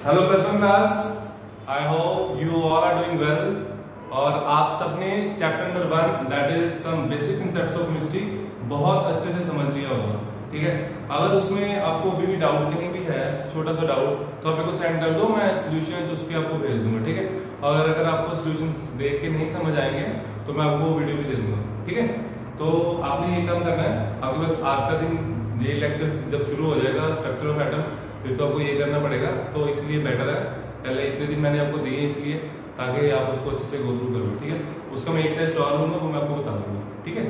Hello plus one class, I hope you all are doing well. और आप सबने chapter number 1 that is some basic concepts of chemistry बहुत अच्छे से समझ लिया होगा। ठीक है, अगर उसमें आपको अभी भी डाउट कहीं भी है, छोटा सा डाउट, तो आप मेरे को सेंड कर दो, मैं सॉल्यूशंस उसके आपको भेज दूंगा। ठीक है, और अगर आपको सॉल्यूशंस देख के नहीं समझ आएंगे तो मैं आपको वीडियो भी दे दूंगा। ठीक है, तो आपने ये काम करना है, आपके पास आज का दिन ये लेक्चर जब शुरू हो जाएगा स्ट्रक्चर ऑफ एटम, फिर तो आपको ये करना पड़ेगा। तो इसलिए बेटर है पहले इतने दिन मैंने आपको दिए इसलिए ताकि आप उसको अच्छे से गो थ्रू करो। ठीक है, उसका मैं एक टेस्ट और लूंगा, वो मैं आपको बता दूंगा। ठीक है,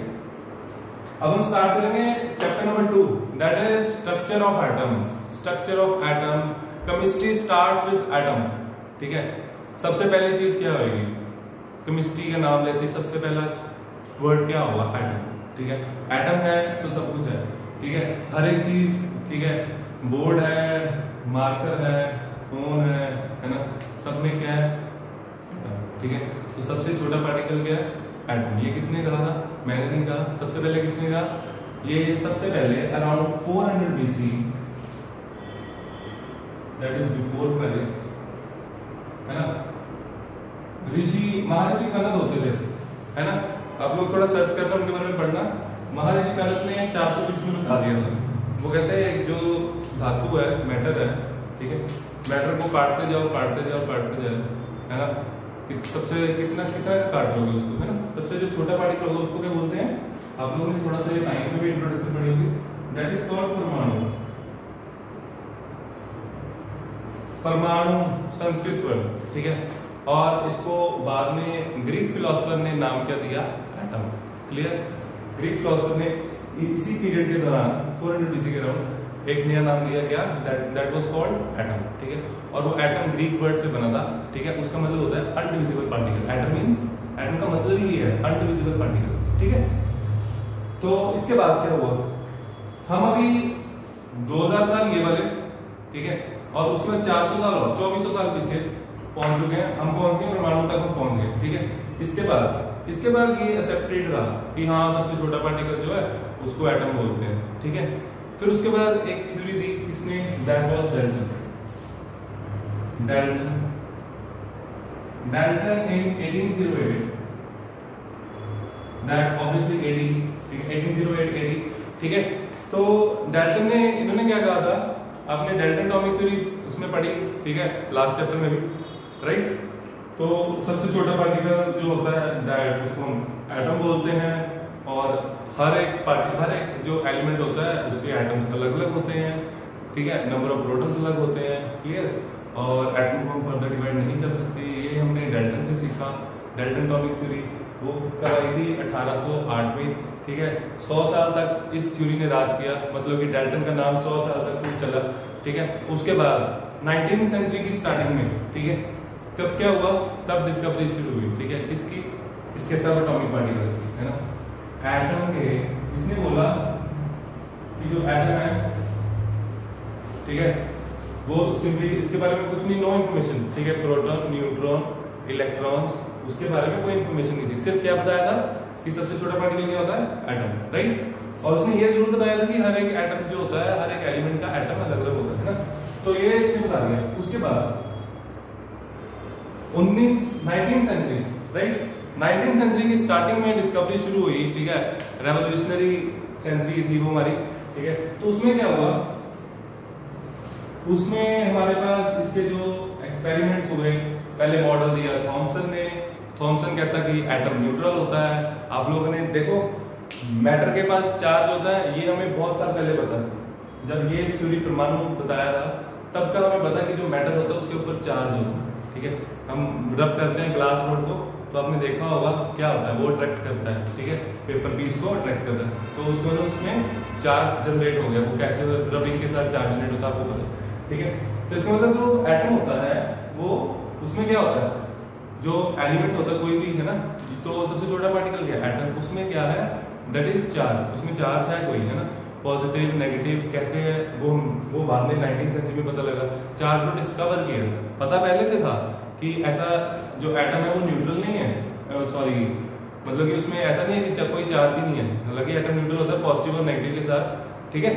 अब हम स्टार्ट करेंगे chapter number 2 that is structure of atom. Structure of atom, chemistry starts with atom. ठीक है, सबसे पहली चीज क्या होगी, केमिस्ट्री का नाम लेते सबसे पहला वर्ड क्या होगा, एटम। ठीक है, एटम है तो सब कुछ है। ठीक है, हर एक चीज, ठीक है, बोर्ड है, मार्कर है, फोन है ना, सब में क्या है, ठीक है। तो सबसे छोटा पार्टिकल क्या है, एटम। ये किसने कहा था, मैंने नहीं कहा, सबसे पहले किसने कहा, ये सबसे पहले around 400 BC, that is before Christ, है ना, ऋषि महर्षि कनद होते थे, है ना। आप लोग थोड़ा सर्च करना, उनके बारे में पढ़ना। महर्षि कनद ने 400 BC में बता दिया था। वो कहते हैं जो धातु है, मैटर है, ठीक है, मैटर को काटते जाओ काटते जाओ काटते जाओ, है ना, सबसे कितना कितना काटोगे उसको, है ना। सबसे जो छोटा पार्टिकल होगा उसको क्या बोलते हैं, आप लोगों ने थोड़ा सा ये साइंस में भी इंट्रोडक्शन पढ़ी होगी, दैट इज कॉल्ड परमाणु। परमाणु संस्कृत वर्ड, ठीक है। और इसको बाद में ग्रीक फिलोसोफर ने नाम क्या दिया, एटम। क्लियर, ग्रीक फिलोसोफर ने इसी पीरियड के दौरान 400 BC के अराउंड एक नया नाम दिया क्या, दैट वाज कॉल्ड एटम। ठीक है, और वो एटम ग्रीक वर्ड से बना था। ठीक है, उसका मतलब होता है अनडिविजिबल पार्टिकल। एटम मींस, एटम का मतलब ही है अनडिविजिबल पार्टिकल। ठीक है, तो इसके बाद क्या हुआ, हम अभी 2000 साल ये वाले, ठीक है, और उसके बाद 400 साल और 2400 साल पीछे पहुंच चुके हैं। हम पहुंच गए परमाणु तक, हम पहुंच गए। ठीक है, इसके बाद ये एक्सेप्टेड रहा कि हाँ सबसे छोटा पार्टिकल जो है उसको एटम बोलते हैं। ठीक है, फिर उसके बाद एक थ्योरी दी किसने, that was Dalton. Dalton in 1808, that obviously 80, ठीक है, 1808 AD। ठीक है, तो डाल्टन ने, इन्होंने क्या कहा था, आपने डाल्टन एटॉमिक थ्योरी उसमें पढ़ी, ठीक है, लास्ट चैप्टर में भी, राइट। तो सबसे छोटा पार्टिकल जो होता है दैट उसको हम एटम बोलते हैं, और हर एक जो एलिमेंट होता है उसके एटम्स अलग अलग होते हैं। ठीक है, नंबर ऑफ प्रोटॉन्स अलग होते हैं। क्लियर, और एटम को हम फर्दर डिवाइड नहीं कर सकते, ये हमने डाल्टन से सीखा। डाल्टन एटॉमिक थ्योरी वो कराई थी 1808 में। ठीक है, 100 साल तक इस थ्योरी ने राज किया, मतलब कि डाल्टन का नाम 100 साल तक खूब चला। ठीक है, उसके बाद 19वीं सेंचुरी की स्टार्टिंग में, ठीक है, कब क्या हुआ, तब डिस्कवरी शुरू हुई। ठीक है, किसकी, इसके सब एटॉमिक पार्टिकल्स की, है ना, एटम के। इसने बोला कि जो एटम है, ठीक है, वो सिंपली इसके बारे में कुछ नहीं, नो इन्फॉर्मेशन। ठीक है, प्रोटॉन, न्यूट्रॉन, इलेक्ट्रॉन्स, उसके बारे में कोई इन्फॉर्मेशन नहीं थी। सिर्फ क्या बताया था कि सबसे छोटा पार्टिकल क्या होता है, एटम, राइट। और उसने ये जरूर बताया था कि हर एक एटम जो होता है, हर एक एलिमेंट का एटम अलग अलग होता है ना। तो ये इसने बता दिया। उसके बाद 19वीं सेंचुरी, राइट, 19वीं सेंचुरी की स्टार्टिंग में डिस्कवरी शुरू हुई। ठीक है, रेवोल्यूशनरी सेंचुरी थी वो हमारी। ठीक है, तो उसमें क्या हुआ, उसमें हमारे पास इसके जो एक्सपेरिमेंट्स हुए, पहले मॉडल दिया थॉमसन ने। थॉमसन कहता कि एटम न्यूट्रल होता है। आप लोगों ने देखो, मैटर के पास चार्ज होता है, ये हमें बहुत साल पहले पता है। जब ये थ्योरी परमाणु बताया था तब का हमें पता कि जो मैटर होता है उसके ऊपर चार्ज होता है। ठीक है, हम रब करते हैं ग्लास बोर्ड को, तो आपने देखा होगा क्या होता है, वो अट्रैक्ट करता है। ठीक है, पेपर पीस को अट्रैक्ट करता है, तो उसके बाद उसमें चार्ज जनरेट हो गया। वो कैसे रबिंग के साथ चार्ज जनरेट होता है आपको पता। ठीक है, तो इसका मतलब जो एटम होता है वो, उसमें क्या होता है, जो एलिमेंट होता है कोई भी, है ना, तो सबसे छोटा पार्टिकल क्या है, एटम। उसमें क्या है, दैट इज चार्ज। उसमें चार्ज है कोई, है ना, पॉजिटिव नेगेटिव कैसे है वो बाद में 19वीं सेंचुरी में पता लगा। चार्ज को डिस्कवर किया, पता पहले से था कि ऐसा जो एटम है वो न्यूट्रल नहीं है, सॉरी, मतलब कि उसमें ऐसा नहीं है कि कोई चार्ज ही नहीं है। हालांकि एटम न्यूट्रल होता है पॉजिटिव और नेगेटिव के साथ। ठीक है,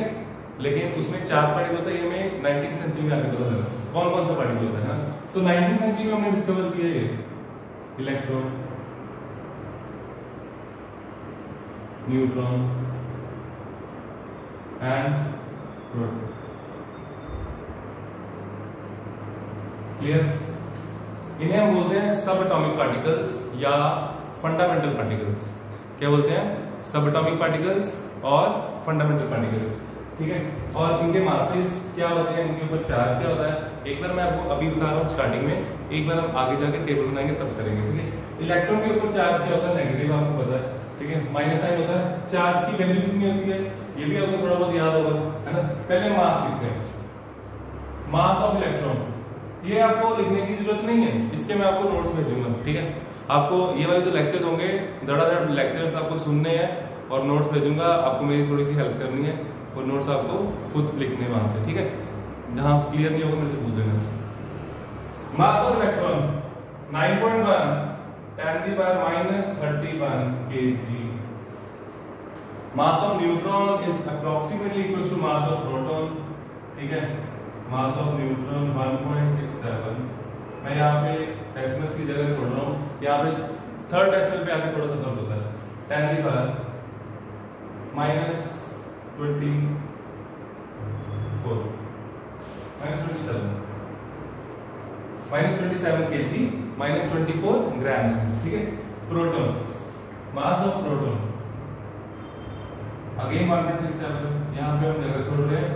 लेकिन उसमें चार पार्टिकल होता है, ये हमें 19वीं सेंचुरी में आके पता लगा। कौन कौन सा पार्टिकल होता है ना। तो 19वीं सेंचुरी में हमने डिस्कवर किया ये electron, neutron and proton. Clear? इन्हें हम बोलते हैं सब एटॉमिक पार्टिकल्स या फंडामेंटल पार्टिकल्स। क्या बोलते हैं? सब एटॉमिक पार्टिकल्स और फंडामेंटल पार्टिकल्स, ठीक है। और इनके मासेस क्या होते हैं, इनके ऊपर चार्ज क्या होता है, एक बार मैं आपको अभी बता रहा हूँ स्टार्टिंग में, एक बार हम आगे जाके टेबल बनाएंगे तब करेंगे, ठीक है। इलेक्ट्रॉन के ऊपर चार्ज क्या होता है, नेगेटिव, आपको पता है, ठीक है। माइनस साइन होता है। चार्ज की वैल्यू कितनी होती है ये भी आपको थोड़ा बहुत याद होगा, है ना। पहले मास लिखते हैं, मास ऑफ इलेक्ट्रॉन। ये आपको लिखने की जरूरत नहीं है, इसके मैं आपको नोट्स भेजूंगा, ठीक है। आपको ये वाले जो लेक्चर्स होंगे धड़ाधड़ लेक्चर्स आपको सुनने हैं और नोट्स भेजूंगा, आपको मेरी थोड़ी सी हेल्प करनी है और नोट्स आपको खुद लिखने वहां से, ठीक है। जहां क्लियर नहीं होगा मेरे से पूछ लेना। Mass of electron 9.1 10⁻31 kg। Mass of neutron is approximately equal to mass of proton, ठीक है। Mass of neutron 1.67। मैं यहाँ पे डेसिमल्स की जगह छोड़ रहा हूँ, यहाँ पे थर्ड डेसिमल पे आके थोड़ा सा दर्द होता है। 10⁻⁻24 -27 kg -24 ग्राम्स, ठीक है। Proton, mass of proton again 1.67। यहाँ पे हम जगह छोड़ रहे हैं,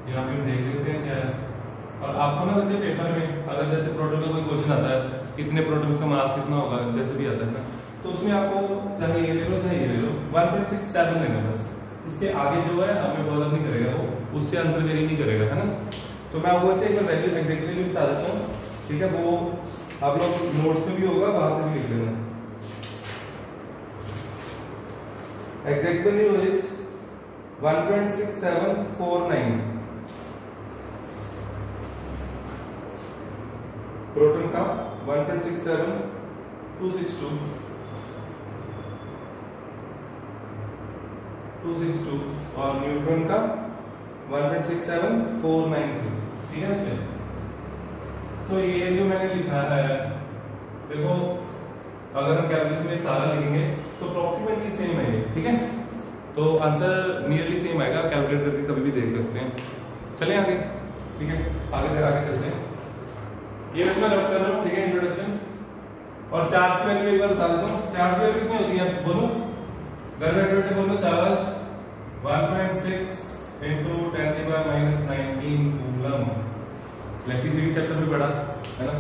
यहाँ पे हम देख लेते हैं क्या है। और आपको ना बच्चे पेपर में अगर जैसे प्रोटॉन का कोई क्वेश्चन आता है, कितने प्रोटॉन्स का मास कितना होगा, जैसे भी आता है ना, तो उसमें आपको चाहे ये ले लो चाहे ये ले लो, 1.67 लेना बस। इसके आगे जो है हमें बॉदर नहीं करेगा, वो उससे आंसर वेरी नहीं करेगा, है ना। तो मैं आपको अच्छा एक वैल्यू एग्जैक्टली बता देता हूँ, ठीक है। वो आप लोग नोट्स में भी होगा, वहां से भी लिख लेना। Exact value is 1.6749। प्रोटॉन का 1.67262 और न्यूट्रॉन का 1.67493, ठीक है बच्चे। तो ये जो मैंने लिखा है, देखो अगर हम कैलकुलेशन में सारा लिखेंगे तो अप्रोक्सीमेटली सेम है, ठीक है। तो आंसर नियरली सेम आएगा, कैलकुलेट करके कभी भी देख सकते हैं। चलें आगे, ठीक है। आगे करते हैं। ये मैं रब कर रहा हूँ, ठीक है, इंट्रोडक्शन। और चार्ज की वैल्यू एक बार बता देता हूँ। चार्ज की वैल्यू कितनी होती है बोलो, घर बैठे बोलो। Charge 1.6 × 10⁻⁻19 coulomb. इलेक्ट्रिसिटी चैप्टर भी पढ़ा है ना,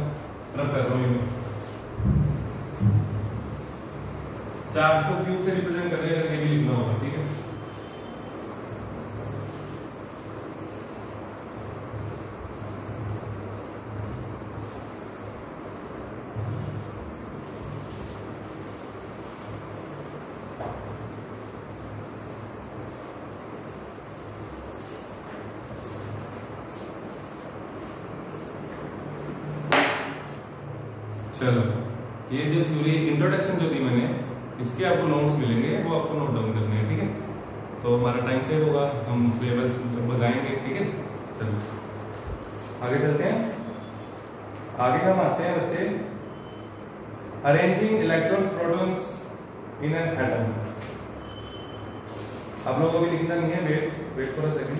रब कर रहा हूँ। चार्ज को क्यू से रिप्रेजेंट कर रहे हैं, ये भी लिखना होगा, ठीक है। चलो, ये जो थ्योरी इंट्रोडक्शन जो दी मैंने, इसके आपको नोट्स मिलेंगे, वो आपको नोट डाउन करने हैं, ठीक है। तो हमारा टाइम सेव होगा, हम सिलेबस लगाएंगे, ठीक है। चलो आगे चलते हैं। आगे हम आते हैं बच्चे, arranging electron protons in an atom. आप लोगों को भी लिखना नहीं है, वेट फॉर अ सेकंड।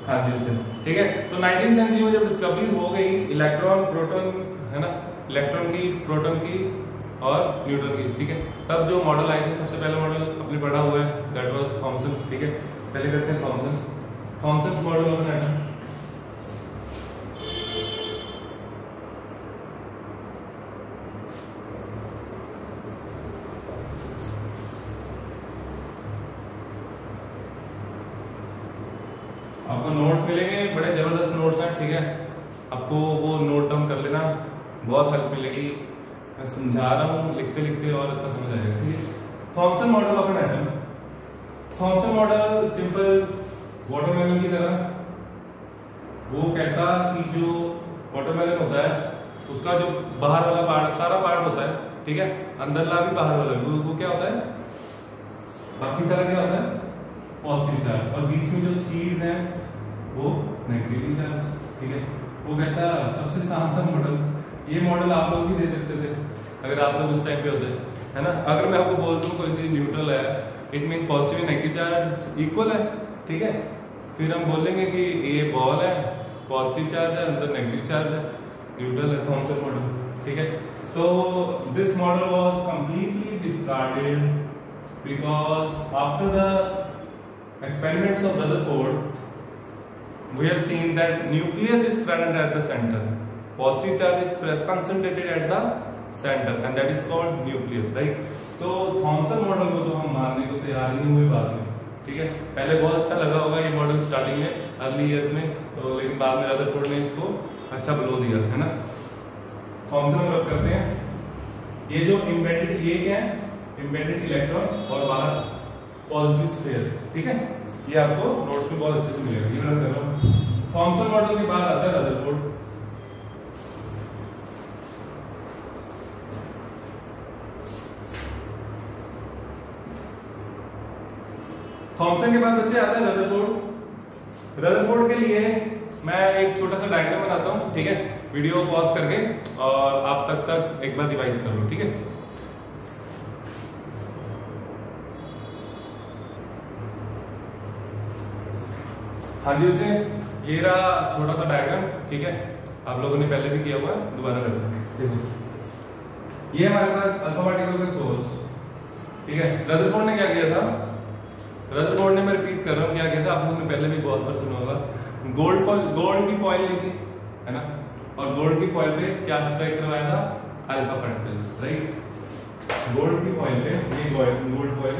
हाँ जी, ठीक है। तो 19वीं सेंचुरी में जब डिस्कवरी हो गई इलेक्ट्रॉन प्रोटॉन, है ना, इलेक्ट्रॉन की, प्रोटॉन की और न्यूट्रॉन की, ठीक है, तब जो मॉडल आए थे, सबसे पहला मॉडल आपने पढ़ा हुआ है, दैट वाज थॉमसन, ठीक है। पहले करते हैं Thompson model of an atom. आपको नोट्स मिलेंगे, बड़े जबरदस्त नोट्स हैं, ठीक है। आपको वो नोट डाउन कर लेना, बहुत हेल्प मिलेगी। मैं समझा रहा हूँ, लिखते लिखते और अच्छा समझ आएगा, ठीक है। Thompson model of an atom. Thompson model simple watermelon की तरह, वो कहता कि जो वाटरमेलन होता है उसका जो बाहर वाला पार्ट, सारा पार्ट होता है, ठीक है, अंदरला भी बाहर वाला भी, वो क्या होता है, बाकी सारा क्या होता है, पॉजिटिव चार्ज, और बीच में जो सीड्स हैं वो नेगेटिव चार्ज, ठीक है। वो कहता है सबसे आसान सा मॉडल, ये मॉडल आप लोग भी दे सकते थे अगर आप लोग उस टाइम पे होते, है ना। अगर मैं आपको बोल दूं कोई चीज न्यूट्रल है, it mean positive and negative charge equal है, ठीक है, फिर हम बोलेंगे कि ये बॉल है, पॉजिटिव चार्ज है, अंदर नेगेटिव चार्ज है, न्यूट्रल है, थॉमसन मॉडल, ठीक है। तो this model was completely discarded because after the experiments of Rutherford, we have seen that nucleus is present at the center. Positive charge is concentrated at the center, and that is called nucleus, right? तो Thompson model को तो हम मानने को तैयार नहीं हुए बाद में, ठीक है। पहले बहुत अच्छा लगा होगा ये मॉडल स्टार्टिंग में, अर्ली ईयर्स में, तो लेकिन बाद में रदरफोर्ड ने इसको अच्छा ब्लो दिया, है ना। थॉमसन हम लोग करते हैं, ये जो इम्बेडेड, ये क्या है, इम्बेडेड इलेक्ट्रॉन्स और बाहर पॉजिटिव स्फीयर, ठीक है। ये आपको नोट्स में बहुत अच्छे से मिलेगा, ये मैं कर रहा हूं। थॉमसन मॉडल के बाद आता है रदरफोर्ड। थॉमसन के बाद बच्चे आता है रदरफोर्ड। रदरफोर्ड के लिए मैं एक छोटा सा डायग्राम बनाता हूं, ठीक है, वीडियो पॉज करके, और आप तक एक बार रिवाइज कर लो, ठीक है। हाँ जी बच्चे, ये रहा छोटा सा डायग्राम, ठीक है, आप लोगों ने पहले भी किया हुआ है, दोबारा करते हैं। देखो ये हमारे पास अल्फा पार्टिकल का सोर्स, ठीक है। रदरफोर्ड ने क्या किया था, रदरफोर्ड ने, मैं रिपीट कर रहा हूँ, क्या किया था, आप लोगों ने पहले भी बहुत बार सुना होगा, गोल्ड की फॉइल ली थी, है ना, और गोल्ड की फॉइल पे क्या स्ट्राइक करवाया था, अल्फा पार्टिकल, राइट। गोल्ड की फॉइल पे, ये गोल्ड फॉइल,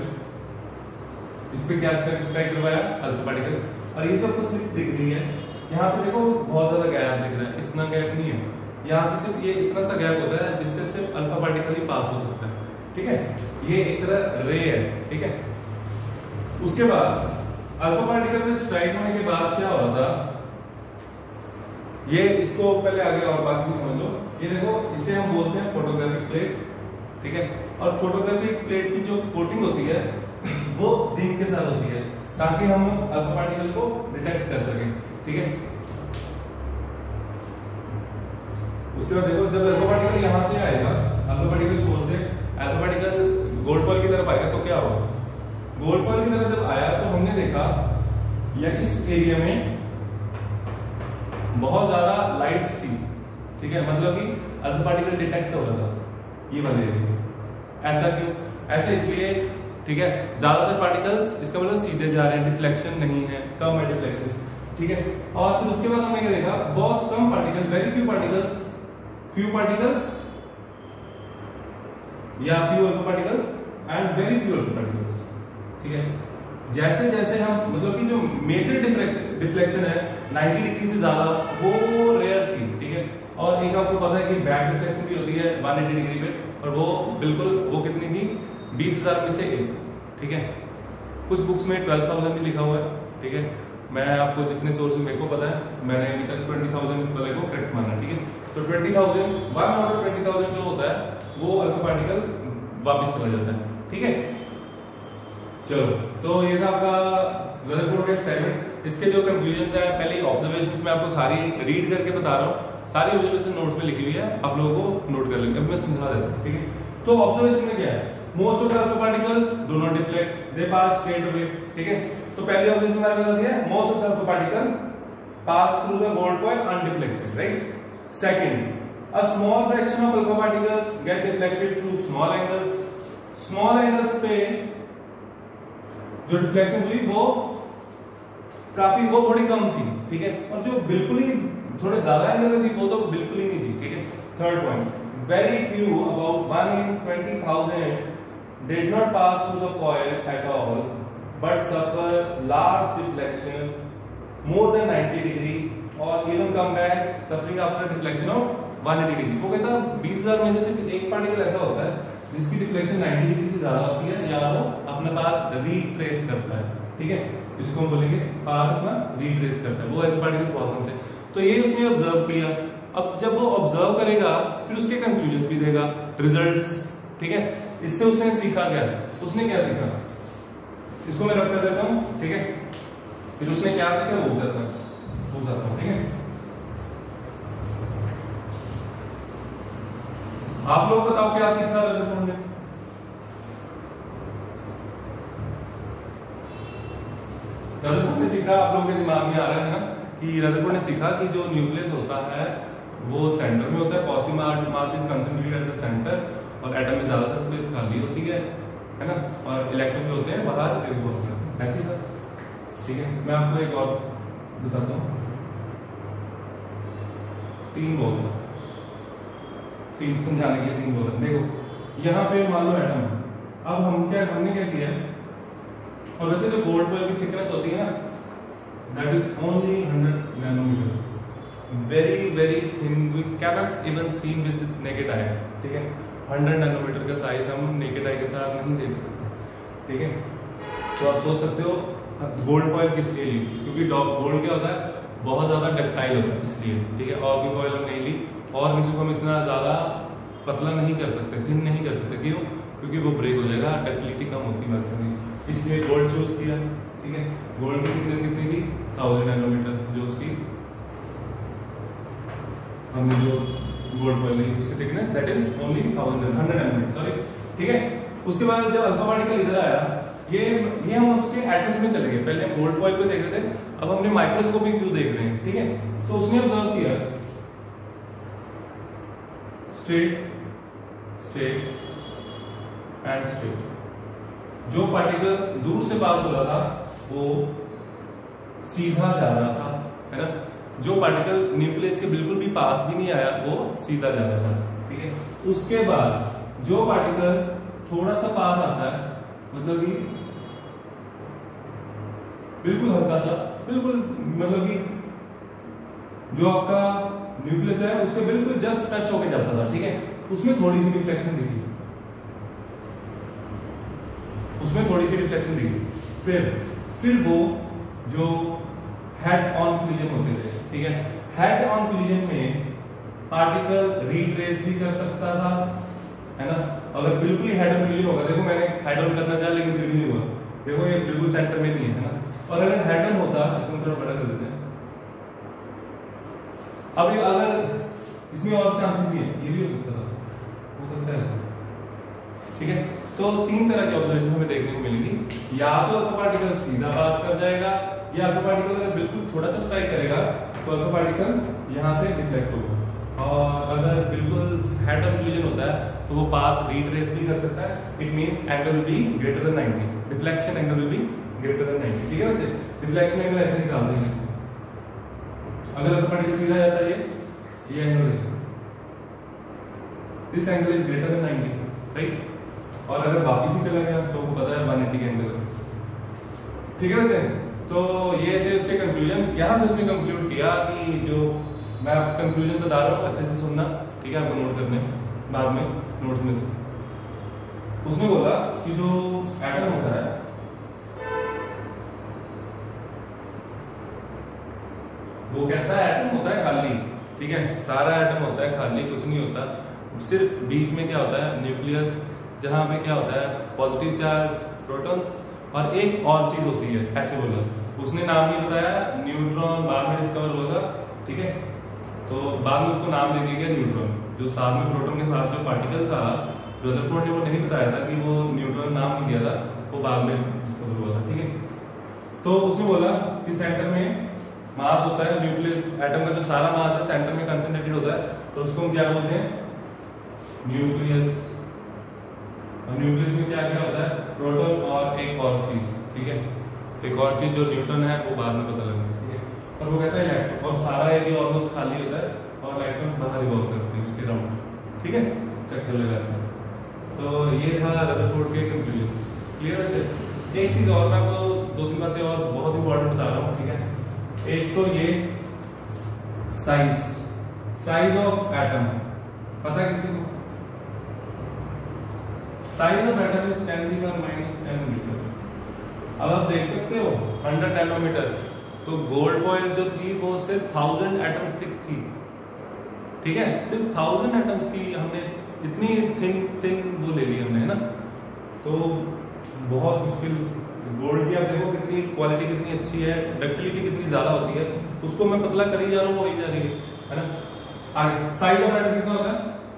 इस पे क्या स्ट्राइक करवाया, अल्फा पार्टिकल। और ये जो आपको स्लिप दिख रही है, यहाँ पे देखो बहुत ज्यादा गैप दिख रहा है, इतना गैप नहीं है, यहाँ से सिर्फ ये इतना सा गैप होता है जिससे सिर्फ अल्फा पार्टिकल ही पास हो सकता है, ठीक है। ये एक तरह रे है, ठीक है। उसके बाद अल्फा पार्टिकल में स्ट्राइक होने के बाद क्या हो रहा था, ये इसको पहले आगे और बात भी समझ लो। ये देखो, इसे हम बोलते हैं फोटोग्राफिक प्लेट, ठीक है। और फोटोग्राफिक प्लेट की जो कोटिंग होती है वो जिंक के साथ होती है, ताकि हम अल्फा पार्टिकल को डिटेक्ट कर सकें, ठीक है। उसके बाद देखो, जब अल्फा पार्टिकल यहां से आएगा, अल्फा पार्टिकल सोर्स से अल्फा पार्टिकल गोल्ड फॉइल की तरफ आएगा, तो क्या होगा, गोल्ड फॉइल की तरफ जब आया तो हमने देखा या इस एरिया में बहुत ज्यादा लाइट्स थी, ठीक है, मतलब कि अल्फा पार्टिकल डिटेक्ट हो रहा था, ये वाले एरिया। ऐसा क्यों, ऐसा इसलिए, ठीक है, ज्यादातर पार्टिकल्स, इसका मतलब सीधे जा रहे हैं, डिफ्लेक्शन नहीं है, कम है डिफ्लेक्शन, ठीक है। और फिर उसके बाद हमने क्या देखा, बहुत कम पार्टिकल, वेरी फ्यू पार्टिकल्स या few alpha particles and very few alpha particles, ठीक है। जैसे जैसे हम, मतलब कि जो मेजर डिफ्लेक्शन है 90 डिग्री से ज्यादा, वो रेयर थी, ठीक है। और एक आपको पता है कि बैक डिफ्लेक्शन भी होती है 180 डिग्री पे, और वो बिल्कुल, वो कितनी थी, 20,000 में से एक, ठीक है। कुछ बुक्स में 12,000 भी लिखा हुआ है, ठीक है। मैं आपको जितने सोर्स मेरे को पता है, मैंने अभी तक 20,000 वाले को करेक्ट माना, ठीक है। तो 20,000, 1/20,000 जो होता है वो अल्फा पार्टिकल वापस चला जाता है, ठीक है। चलो, तो ये था आपका रदरफोर्ड का एक्सपेरिमेंट। इसके जो कंक्लूजन्स है, पहले ऑब्जर्वेशंस मैं आपको सारी रीड करके बता रहा हूँ, सारी ऑब्जर्वेशन नोट्स में लिखी हुई है, आप लोगों को नोट कर लेंगे, अब मैं समझा देता हूँ, ठीक है। तो ऑब्जर्वेशन में क्या है, most of the alpha particles do not deflect, they pass straight away, ठीक है। तो पहले ऑब्जर्वेशन मैंने बता दिया, most of the alpha particle pass through the gold foil undeflected, right. Second, a small fraction of alpha particles get deflected through small angles. Small angles पे जो deflection हुई वो थोड़ी कम थी, ठीक है। और जो बिल्कुल ही थोड़े ज्यादा एंगल में थी वो तो बिल्कुल ही नहीं थी, ठीक है। Third point, very few, about 1 in 20,000 did not pass through the foil at all but suffer large deflection more than 90 degree or even come back suffering after deflection of 180 degree. वो कहता 20,000 में से सिर्फ एक पार्टिकल ऐसा होता है जिसकी डिफ्लेक्शन 90 डिग्री से ज्यादा होती है, या वो अपना पाथ रीट्रेस करता है, ठीक है। इसको हम बोलेंगे पाथ अपना रीट्रेस करता है, वो ऐसे पार्टिकल्स बहुत कम थे। तो ये उसने ऑब्जर्व किया। अब जब वो ऑब्जर्व करेगा फिर उसके कंक्लूजन्स भी देगा, रिजल्ट्स, ठीक है। इससे उसने सीखा क्या, उसने क्या सीखा, इसको मैं रख कर देता हूं, ठीक है। फिर उसने क्या सीखा वो बताता हूं, ठीक है। आप लोग बताओ क्या सीखा रदरफोर्ड ने। रदरफोर्ड ने सीखा, आप लोगों के दिमाग में आ रहा है ना कि रदरफोर्ड ने सीखा कि जो न्यूक्लियस होता है वो सेंटर में होता है, positive mass is concentrated at the centre, और एटम में ज्यादातर स्पेस खाली होती है ना, और इलेक्ट्रॉन जो होते हैं बाहर रिवॉल्व करते हैं, ऐसे ही था, ठीक है। मैं आपको एक और बताता हूँ, तीन समझाने के लिए 3 बोल। देखो यहाँ पे मान लो एटम, अब हमने क्या किया, और वैसे जो गोल्ड फॉइल की थिकनेस होती है ना, that is only 100 nanometre, very very thin, we cannot even see with naked eye, ठीक है। 100 नैनोमीटर का साइज हम नेकेड आई के साथ नहीं देख सकते, ठीक है। तो आप सोच सकते हो गोल्ड फॉइल किस लिए ली, क्योंकि गोल्ड क्या होता है, बहुत ज्यादा डक्टाइल होता है, इसलिए, ठीक है। और भी फॉइल हम नहीं ली, और किसी को हम इतना ज्यादा पतला नहीं कर सकते, थिन नहीं कर सकते, क्यों, क्योंकि वो ब्रेक हो जाएगा, डक्टिलिटी कम होती है, इसलिए गोल्ड चूज किया, ठीक है। गोल्ड की थिकनेस कितनी थी, 1000 नैनोमीटर, जो उसकी हमने जो गोल्ड फॉइल ली उसकी thickness that is only 100 nanometre, sorry, ठीक है। उसके बाद जब अल्फा पार्टिकल इधर आया, ये हम उसके एटम्स में चले गए, पहले हम गोल्ड फॉइल पे देख रहे थे, अब हमने माइक्रोस्कोपिक व्यू देख रहे हैं, ठीक है। तो उसने ऑब्जर्व किया स्ट्रेट एंड स्ट्रेट, जो पार्टिकल दूर से पास हो रहा था वो सीधा जा रहा था, है ना। जो पार्टिकल न्यूक्लियस के बिल्कुल भी पास भी नहीं आया वो सीधा जा रहा था, ठीक है। उसके बाद जो पार्टिकल थोड़ा सा पास आता है, मतलब कि बिल्कुल हल्का सा, बिल्कुल मतलब कि जो आपका न्यूक्लियस है उसके बिल्कुल जस्ट टच होके जाता था, ठीक है। उसमें थोड़ी सी रिफ्लेक्शन दिखी, फिर वो जो हेड ऑन कोलिजन होते थे, ठीक है। हेड ऑन कोलिजन में पार्टिकल रीट्रेस भी कर सकता था, है ना। अगर बिल्कुल ही हेड ऑन कोलिजन होगा, देखो मैंने हेड ऑन करना चाहा लेकिन फिर भी नहीं हुआ, देखो ये बिल्कुल सेंटर में नहीं है ना। और अगर हेड ऑन होता, इसमें थोड़ा बड़ा कर देते हैं, अब ये अगर इसमें और चांसेस भी है, ये भी हो सकता है, ठीक है। तो 3 तरह की ऑब्जर्वेशन हमें देखने को मिलेगी, या तो अल्फा पार्टिकल सीधा पास कर जाएगा, या अल्फा पार्टिकल अगर बिल्कुल थोड़ा सा स्ट्राइक करेगा तो अल्फा पार्टिकल यहां से रिफ्लेक्ट होगा, और अगर बिल्कुल हेड ऑन कोलिजन होता है तो वो पाथ रीट्रेस भी कर सकता है, it means angle will be greater than 90, deflection angle will be greater than 90, ठीक है बच्चे। डिफ्लेक्शन एंगल ऐसे निकाल देंगे, अगर अल्फा पार्टिकल सीधा जाता है ये एंगल है, this angle is greater than 90, right. और अगर वापस ही चला गया तो पता है 180 का एंगल, ठीक है बच्चे। तो ये थे उसके कंक्लूजन्स। यहां से उसने कंक्लूड किया कि जो मैं कंक्लूजन बता रहा हूँ अच्छे से सुनना, ठीक है, आपको नोट करने बाद में नोट्स में से। उसने बोला कि जो एटम होता है वो कहता है एटम होता है खाली, ठीक है, सारा एटम होता है खाली, कुछ नहीं होता, सिर्फ बीच में क्या होता है न्यूक्लियस, जहां पे क्या होता है पॉजिटिव चार्ज प्रोटॉन्स, और एक और चीज होती है, ऐसे बोला। उसने नाम नहीं बताया, न्यूट्रॉन बाद में डिस्कवर हुआ था, ठीक है। तो बाद में उसको नाम दे दिया गया न्यूट्रॉन, जो साथ में प्रोटॉन के साथ जो पार्टिकल था, रदरफोर्ड ने वो नहीं बताया था कि वो न्यूट्रॉन नाम नहीं दिया था, वो बाद में डिस्कवर हुआ था, ठीक है। तो उसने बोला कि सेंटर में मास होता है, न्यूक्लियस एटम का जो सारा मास है सेंटर में कंसंट्रेटेड होता है, तो उसको हम क्या बोलते हैं, न्यूक्लियस। और न्यूक्लियस में क्या क्या होता है, प्रोटॉन और एक और चीज, ठीक है, एक और चीज जो न्यूट्रॉन है वो बाद में पता लगेगा, ठीक है। और वो कहता है इलेक्ट्रॉन, और सारा एरिया ऑलमोस्ट खाली होता है और इलेक्ट्रॉन बाहर रिवॉल्व करते हैं उसके राउंड, ठीक है, चक्कर लगाते हैं। तो ये था रदरफोर्ड के कंक्लूजन्स, क्लियर है। एक चीज और मैं आपको 2-3 बातें और बहुत इंपॉर्टेंट बता रहा हूँ, ठीक है। एक तो ये साइज ऑफ एटम, पता है किसी को? Size of atom is 10⁻⁻10 metre. अब आप देख सकते हो 100 नैनोमीटर, तो गोल्ड फॉइल जो थी वो सिर्फ 1000 एटम्स थिक थी, ठीक है, सिर्फ 1000 एटम्स की हमने इतनी थिंग वो ले ली हमने, है ना। तो बहुत मुश्किल। गोल्ड की आप देखो कितनी क्वालिटी कितनी अच्छी है, डक्टिलिटी कितनी ज्यादा होती है, उसको मैं पतला कर ही जा रहा हूँ, वो ही जा रही है ना। आगे साइज ऑफ एटम कितना होता है,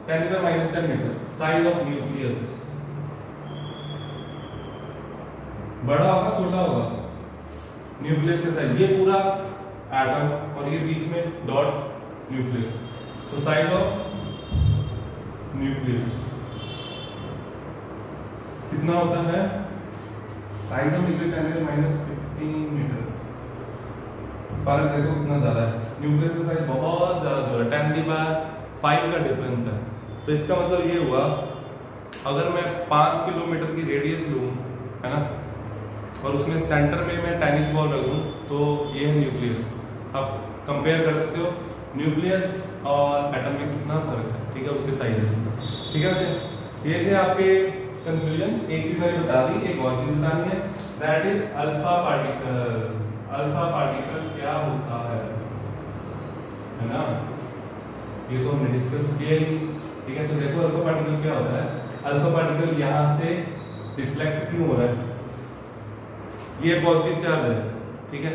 10⁻⁻10 मीटर। साइज ऑफ न्यूक्लियस बड़ा होगा छोटा होगा, न्यूक्लियस का साइज, ये पूरा एटम और ये बीच में डॉट न्यूक्लियस, तो साइज ऑफ न्यूक्लियस कितना होता है, साइज ऑफ न्यूक्लियस 10⁻15 मीटर। फर्क देखो कितना ज्यादा है, न्यूक्लियस का साइज बहुत ज्यादा जो है 10⁵ का डिफरेंस है। तो इसका मतलब ये हुआ, अगर मैं 5 किलोमीटर की रेडियस लूं, है ना, और उसमें सेंटर में मैं टेनिस बॉल रख दूं, तो ये है न्यूक्लियस। आप कंपेयर कर सकते हो न्यूक्लियस और एटम में कितना फर्क है, ठीक है, उसके साइज, ठीक है बच्चे। ये थे आपके कंक्लूजन्स। एक चीज मैंने बता दी, एक और चीज बतानी है, that is alpha particle. Alpha particle क्या होता है ना, ये तो हमने डिस्कस किया ही, ठीक है। तो देखो अल्फा पार्टिकल क्या होता है। अल्फा पार्टिकल यहाँ से रिफ्लेक्ट क्यों हो रहा है, ये पॉजिटिव चार्ज है, ठीक है।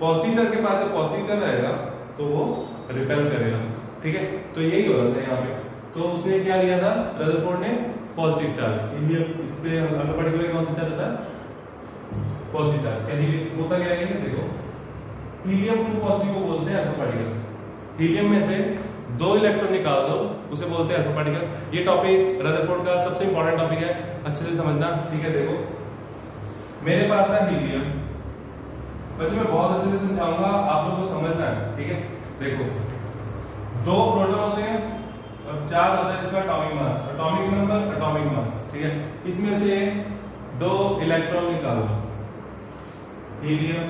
पॉजिटिव चार्ज के पास जब पॉजिटिव चार्ज आएगा तो वो रिपेल करेगा, ठीक है। तो यही हो रहा था यहाँ पे। तो उसने क्या लिया था, रदरफोर्ड ने पॉजिटिव चार्ज, इस पे अल्फा पार्टिकल कौन सा चार्ज होता है, पॉजिटिव चार्ज। यानी होता क्या है, देखो हीलियम 2 पॉजिटिव को बोलते हैं अल्फा पार्टिकल। हीलियम में से 2 इलेक्ट्रॉन निकाल दो, उसे बोलते हैं अल्फा पार्टिकल। ये टॉपिक रदरफोर्ड का सबसे इंपॉर्टेंट टॉपिक है, अच्छे से समझना, ठीक है। देखो मेरे पास है हीलियम, बच्चे मैं बहुत अच्छे से समझाऊंगा, आप लोगों को समझना है, ठीक है। देखो 2 प्रोटॉन होते हैं और चार्ज होता है इसका atomic mass, atomic number, atomic mass, ठीक है। इसमें से 2 इलेक्ट्रॉन निकालो, हीलियम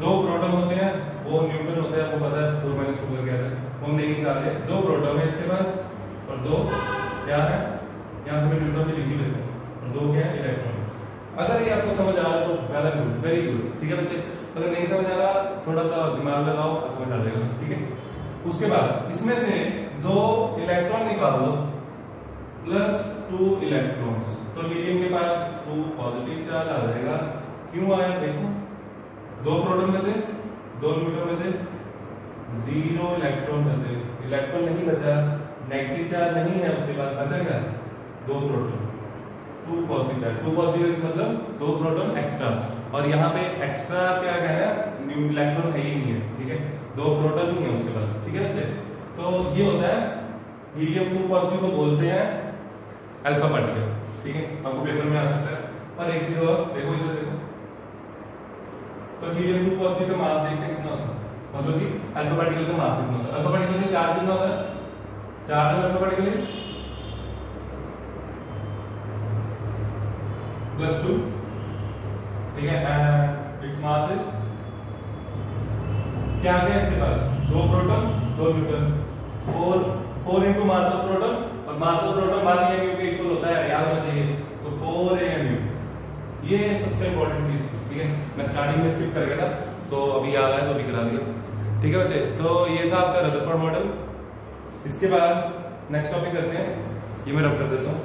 2 प्रोटॉन होते हैं, वो न्यूट्रॉन होते हैं, आपको पता है 4 - 2 क्या है, वो हम नहीं निकाले। 2 प्रोटॉन है इसके पास और 2 क्या है, यहाँ पे मैं न्यूट्रॉन भी लिख ही लेता हूँ, और 2 क्या है, इलेक्ट्रॉन। अगर ये आपको समझ आ रहा है तो वेल गुड, वेरी गुड, ठीक है बच्चे। अगर नहीं समझ आ रहा, थोड़ा सा दिमाग लगाओ, समझ आ जाएगा, ठीक है। उसके बाद इसमें से 2 इलेक्ट्रॉन निकाल दो प्लस 2 इलेक्ट्रॉन्स, तो हीलियम के पास 2 पॉजिटिव चार्ज आ जाएगा। क्यों आया, देखो 2 प्रोटॉन बचे, 2 न्यूट्रॉन बचे, 0 इलेक्ट्रॉन बचे, इलेक्ट्रॉन नहीं बचा, नेगेटिव चार्ज नहीं है उसके पास, बचा क्या, 2 प्रोटॉन, 2 पॉजिटिव चार्ज। 2 पॉजिटिव मतलब 2 प्रोटॉन एक्स्ट्रा, और यहाँ पे एक्स्ट्रा क्या कहना है, न्यू इलेक्ट्रॉन है ही नहीं है, ठीक है, 2 प्रोटॉन ही है उसके पास, ठीक है बच्चे। तो ये होता है हीलियम 2 पॉजिटिव को बोलते हैं अल्फा पार्टिकल, ठीक है, आपको पेपर में आ सकता है। और एक चीज और देखो, इसे देखो, तो हीलियम 2 पॉजिटिव का मास देखते हैं कितना होता है, मतलब कि अल्फा पार्टिकल का मास कितना होता है। अल्फा पार्टिकल में चार्ज कितना होता है, चार्ज अल्फा पार्टिकल इज +2, ठीक है, एंड इट्स मास इज क्या आ गया इसके पास, 2 proton 2 neutron, 4 into mass of proton, और मास ऑफ प्रोटॉन मान लिया म्यू के इक्वल होता है, याद होना चाहिए, तो 4 AMU। ये सबसे इंपॉर्टेंट चीज थी, ठीक है। मैं स्टार्टिंग में स्किप कर गया था, तो अभी याद आया तो अभी करा दिया, ठीक है बच्चे। तो ये था आपका रदरफोर्ड मॉडल। इसके बाद नेक्स्ट टॉपिक करते हैं, ये मैं रब कर देता हूँ।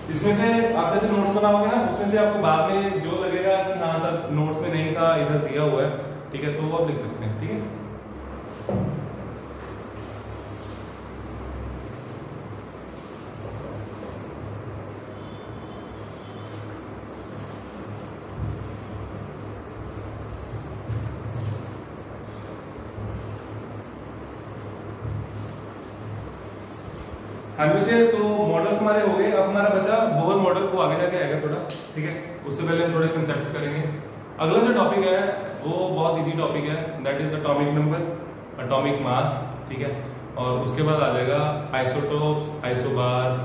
इसमें से आप जैसे नोट्स बनाओगे ना, उसमें से आपको बाद में जो लगेगा कि हाँ सर नोट्स में नहीं था, इधर दिया हुआ है, ठीक है, तो वो आप लिख सकते हैं, ठीक है। हाँ बच्चे, तो मॉडल्स हमारे हो गए। अब हमारा बचा बोहर मॉडल, को आगे जाके आएगा थोड़ा, ठीक है। उससे पहले हम थोड़े कंसेप्ट्स करेंगे। अगला जो टॉपिक है वो बहुत इजी टॉपिक है, that is atomic number, atomic mass, ठीक है। और उसके बाद आ जाएगा आइसोटोप्स, आइसोबार्स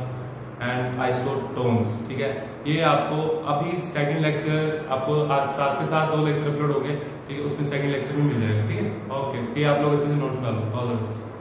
एंड आइसोटोन्स, ठीक है। ये आपको अभी सेकंड लेक्चर, आपको आज साथ के साथ 2 लेक्चर अपलोड हो गए, ठीक है, उसमें सेकंड लेक्चर में मिल जाएगा, ठीक है। ओके, ये आप लोग अच्छे से नोट बना लो। All the best.